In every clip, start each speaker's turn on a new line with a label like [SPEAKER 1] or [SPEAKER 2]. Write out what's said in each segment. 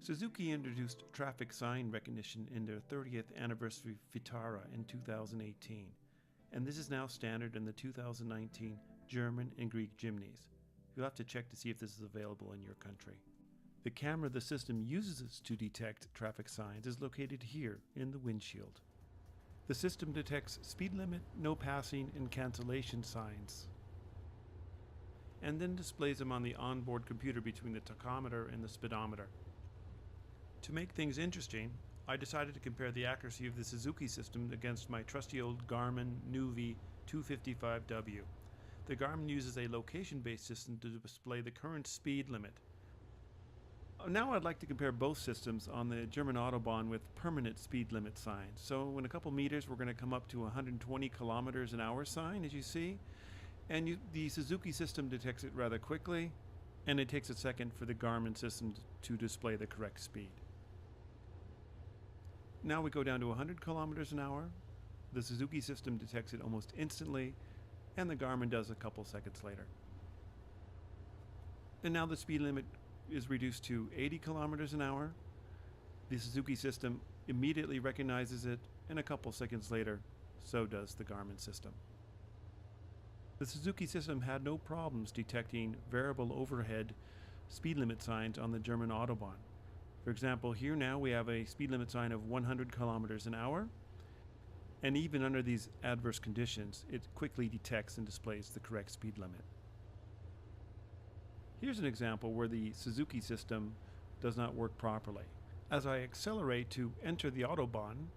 [SPEAKER 1] Suzuki introduced traffic sign recognition in their 30th anniversary Vitara in 2018, and this is now standard in the 2019 German and Greek Jimnys. You'll have to check to see if this is available in your country. The camera the system uses to detect traffic signs is located here in the windshield. The system detects speed limit, no passing, and cancellation signs, and then displays them on the onboard computer between the tachometer and the speedometer. To make things interesting, I decided to compare the accuracy of the Suzuki system against my trusty old Garmin Nüvi 255W. The Garmin uses a location-based system to display the current speed limit. Now I'd like to compare both systems on the German Autobahn with permanent speed limit signs. So in a couple meters we're going to come up to 120 kilometers an hour sign, as you see. And the Suzuki system detects it rather quickly, and it takes a second for the Garmin system to display the correct speed. Now we go down to 100 kilometers an hour. The Suzuki system detects it almost instantly, and the Garmin does a couple seconds later. And now the speed limit is reduced to 80 kilometers an hour. The Suzuki system immediately recognizes it, and a couple seconds later, so does the Garmin system. The Suzuki system had no problems detecting variable overhead speed limit signs on the German Autobahn. For example, here now we have a speed limit sign of 100 kilometers an hour, and even under these adverse conditions, it quickly detects and displays the correct speed limit. Here's an example where the Suzuki system does not work properly. As I accelerate to enter the Autobahn,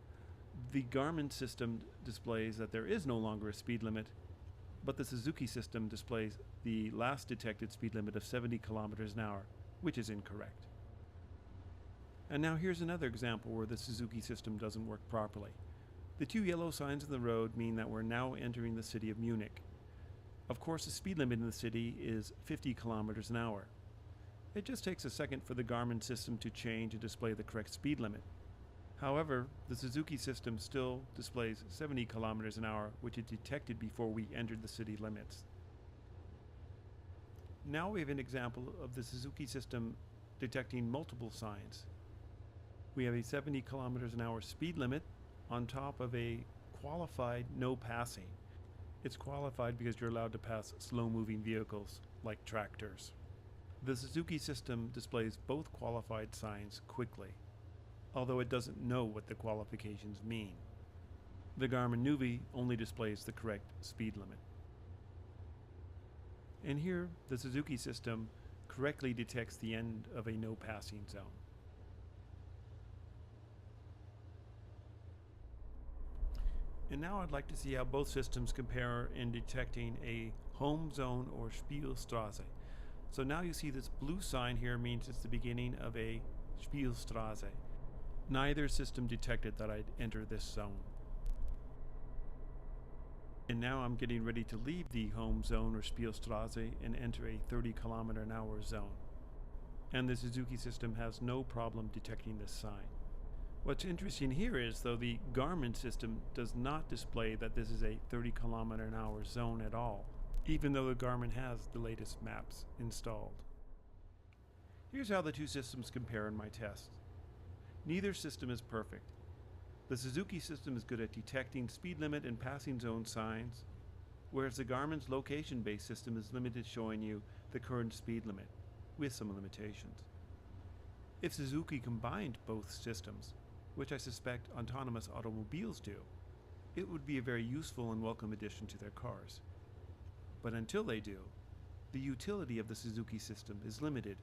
[SPEAKER 1] the Garmin system displays that there is no longer a speed limit, but the Suzuki system displays the last detected speed limit of 70 kilometers an hour, which is incorrect. And now here's another example where the Suzuki system doesn't work properly. The two yellow signs on the road mean that we're now entering the city of Munich. Of course, the speed limit in the city is 50 kilometers an hour. It just takes a second for the Garmin system to change and display the correct speed limit. However, the Suzuki system still displays 70 kilometers an hour, which it detected before we entered the city limits. Now we have an example of the Suzuki system detecting multiple signs. We have a 70 kilometers an hour speed limit on top of a qualified no passing. It's qualified because you're allowed to pass slow-moving vehicles like tractors. The Suzuki system displays both qualified signs quickly, although it doesn't know what the qualifications mean. The Garmin Nüvi only displays the correct speed limit. And here, the Suzuki system correctly detects the end of a no passing zone. And now I'd like to see how both systems compare in detecting a home zone or Spielstraße. So now you see this blue sign here means it's the beginning of a Spielstraße. Neither system detected that I'd enter this zone. And now I'm getting ready to leave the home zone or Spielstraße and enter a 30 kilometer an hour zone. And the Suzuki system has no problem detecting this sign. What's interesting here is, though, the Garmin system does not display that this is a 30 kilometer an hour zone at all, even though the Garmin has the latest maps installed. Here's how the two systems compare in my test. Neither system is perfect. The Suzuki system is good at detecting speed limit and passing zone signs, whereas the Garmin's location-based system is limited showing you the current speed limit, with some limitations. If Suzuki combined both systems, which I suspect autonomous automobiles do, it would be a very useful and welcome addition to their cars. But until they do, the utility of the Suzuki system is limited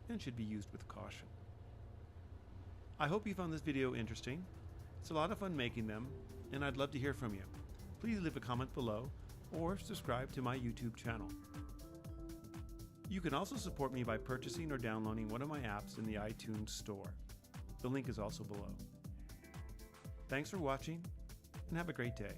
[SPEAKER 1] and should be used with caution. I hope you found this video interesting. It's a lot of fun making them, and I'd love to hear from you. Please leave a comment below or subscribe to my YouTube channel. You can also support me by purchasing or downloading one of my apps in the iTunes Store. The link is also below. Thanks for watching, and have a great day.